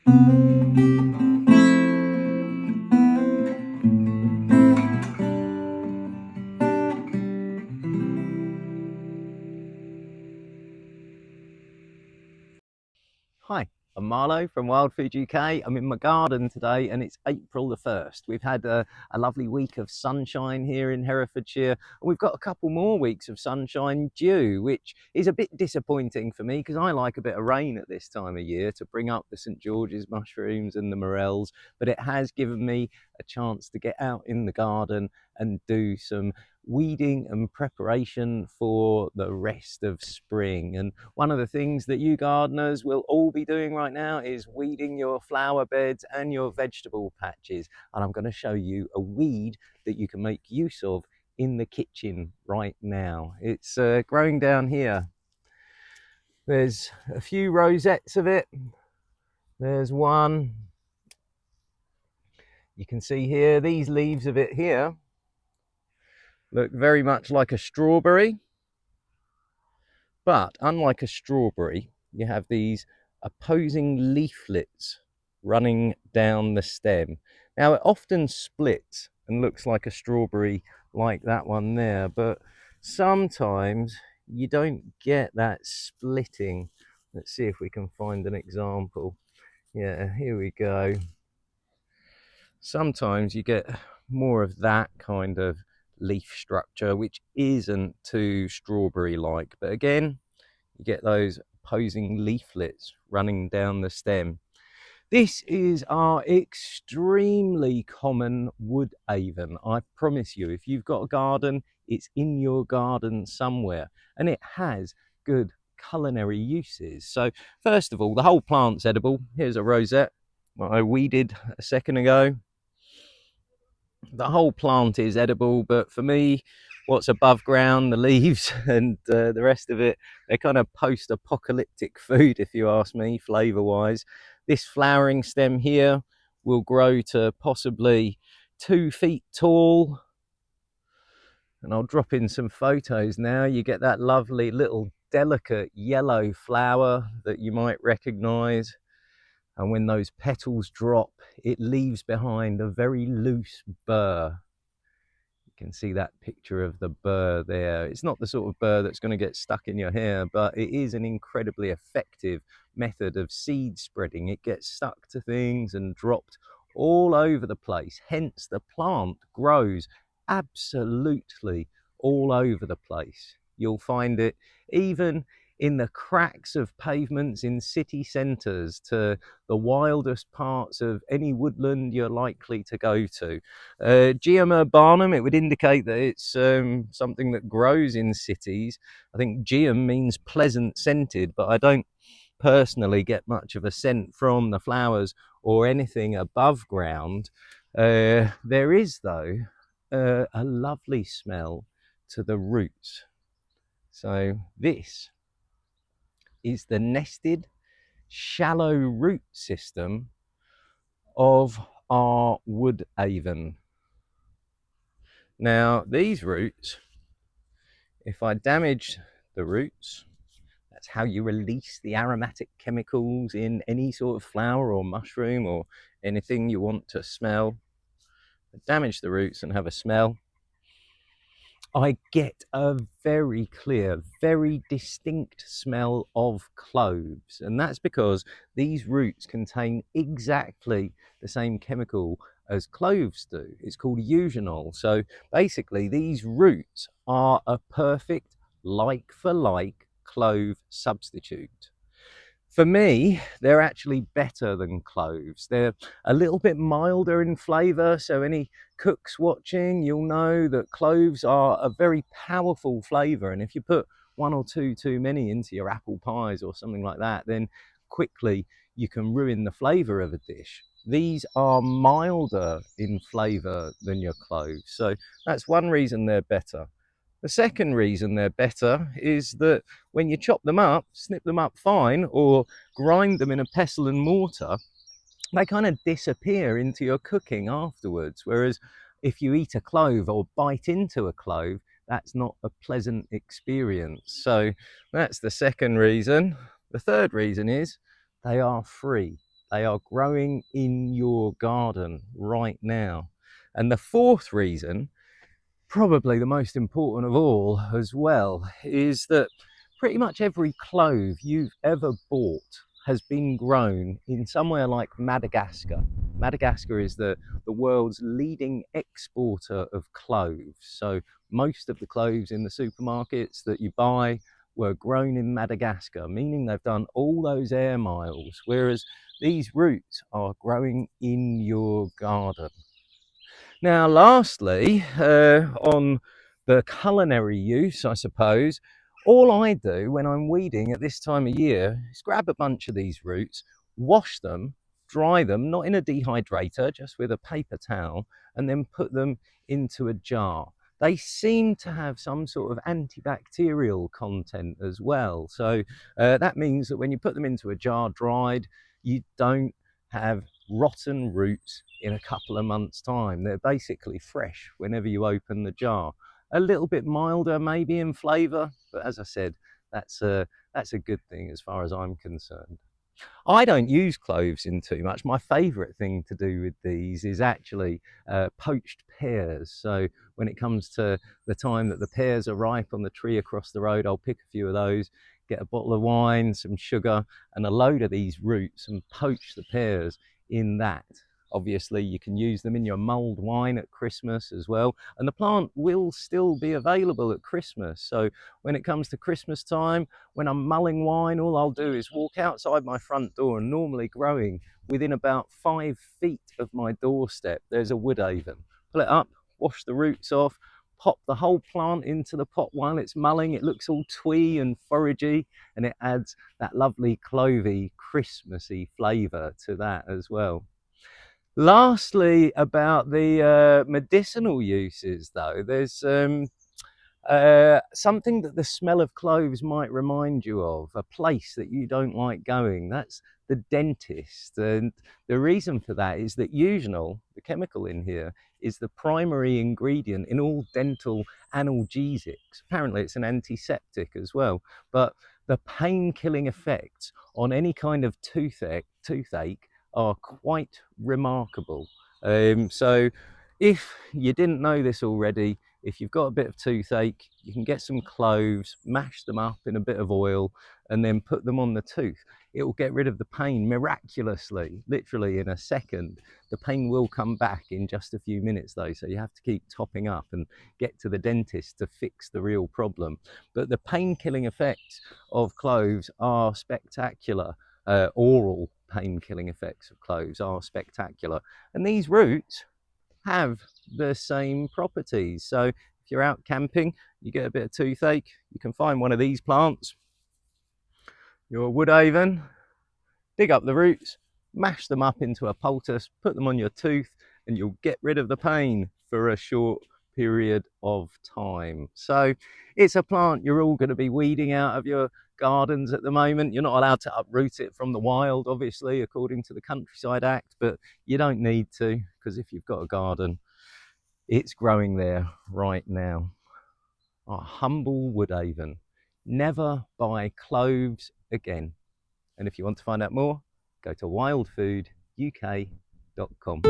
Hi, I'm Marlo from Wild Food UK. I'm in my garden today and it's April the 1st. We've had a lovely week of sunshine here in Herefordshire, and we've got a couple more weeks of sunshine due, which is a bit disappointing for me because I like a bit of rain at this time of year to bring up the St George's mushrooms and the morels, but it has given me a chance to get out in the garden and do some weeding and preparation for the rest of spring. And one of the things that you gardeners will all be doing right now is weeding your flower beds and your vegetable patches. And I'm going to show you a weed that you can make use of in the kitchen right now. It's growing down here. There's a few rosettes of it. There's one. You can see here, these leaves of it here look very much like a strawberry. But unlike a strawberry, you have these opposing leaflets running down the stem. Now it often splits and looks like a strawberry like that one there, but sometimes you don't get that splitting. Let's see if we can find an example. Yeah, here we go. Sometimes you get more of that kind of leaf structure, which isn't too strawberry like, but again, you get those opposing leaflets running down the stem. This is our extremely common wood aven. I promise you, if you've got a garden, it's in your garden somewhere, and it has good culinary uses. So first of all, the whole plant's edible. Here's a rosette that I weeded a second ago. The whole plant is edible, but for me, what's above ground, the leaves and the rest of it, they're kind of post-apocalyptic food, if you ask me, flavor wise. This flowering stem here will grow to possibly 2 feet tall, and I'll drop in some photos now. You get that lovely little delicate yellow flower that you might recognize. And when those petals drop, it leaves behind a very loose burr. You can see that picture of the burr there. It's not the sort of burr that's going to get stuck in your hair, but it is an incredibly effective method of seed spreading. It gets stuck to things and dropped all over the place. Hence, the plant grows absolutely all over the place. You'll find it even in the cracks of pavements in city centres to the wildest parts of any woodland you're likely to go to. Geum urbanum, it would indicate that it's something that grows in cities. I think geum means pleasant scented, but I don't personally get much of a scent from the flowers or anything above ground. There is, though, a lovely smell to the roots. So this is the nested shallow root system of our wood aven. Now these roots, if I damage the roots, that's how you release the aromatic chemicals in any sort of flower or mushroom or anything you want to smell. Damage the roots and have a smell, I get a very clear, very distinct smell of cloves. And that's because these roots contain exactly the same chemical as cloves do. It's called eugenol. So basically, these roots are a perfect like for like clove substitute. For me, they're actually better than cloves. They're a little bit milder in flavour, so any cooks watching, you'll know that cloves are a very powerful flavour, and if you put one or two too many into your apple pies or something like that, then quickly you can ruin the flavour of a dish. These are milder in flavour than your cloves, so that's one reason they're better. The second reason they're better is that when you chop them up, snip them up fine, or grind them in a pestle and mortar, they kind of disappear into your cooking afterwards. Whereas if you eat a clove or bite into a clove, that's not a pleasant experience. So that's the second reason. The third reason is they are free. They are growing in your garden right now. And the fourth reason, probably the most important of all as well, is that pretty much every clove you've ever bought has been grown in somewhere like Madagascar. Madagascar is the world's leading exporter of cloves. So most of the cloves in the supermarkets that you buy were grown in Madagascar, meaning they've done all those air miles, whereas these roots are growing in your garden. Now, lastly, on the culinary use, I suppose, all I do when I'm weeding at this time of year is grab a bunch of these roots, wash them, dry them, not in a dehydrator, just with a paper towel, and then put them into a jar. They seem to have some sort of antibacterial content as well. So that means that when you put them into a jar dried, you don't have rotten roots in a couple of months' time. They're basically fresh whenever you open the jar. A little bit milder maybe in flavour, but as I said, that's a good thing as far as I'm concerned. I don't use cloves in too much. My favourite thing to do with these is actually poached pears. So when it comes to the time that the pears are ripe on the tree across the road, I'll pick a few of those, get a bottle of wine, some sugar, and a load of these roots and poach the pears in that. Obviously, you can use them in your mulled wine at Christmas as well. And the plant will still be available at Christmas. So when it comes to Christmas time, when I'm mulling wine, all I'll do is walk outside my front door, and normally growing within about 5 feet of my doorstep, there's a wood Avens. Pull it up, wash the roots off, pop the whole plant into the pot while it's mulling. It looks all twee and foragey, and it adds that lovely clovey, Christmassy flavour to that as well. Lastly, about the medicinal uses though, there's something that the smell of cloves might remind you of, a place that you don't like going. That's the dentist. And the reason for that is that eugenol, the chemical in here, is the primary ingredient in all dental analgesics. Apparently it's an antiseptic as well, but the pain-killing effects on any kind of toothache are quite remarkable. So if you didn't know this already, if you've got a bit of toothache, you can get some cloves, mash them up in a bit of oil, and then put them on the tooth. It will get rid of the pain miraculously, literally in a second. The pain will come back in just a few minutes though, so you have to keep topping up and get to the dentist to fix the real problem. But the pain-killing effects of cloves are spectacular. Oral pain-killing effects of cloves are spectacular. And these roots have the same properties. So if you're out camping, you get a bit of toothache, you can find one of these plants, your wood Avens, dig up the roots, mash them up into a poultice, put them on your tooth, and you'll get rid of the pain for a short period of time. So it's a plant you're all going to be weeding out of your gardens at the moment. You're not allowed to uproot it from the wild, obviously, according to the Countryside Act, but you don't need to, because if you've got a garden, it's growing there right now. Our humble wood Avens. Never buy cloves again. And if you want to find out more, go to wildfooduk.com.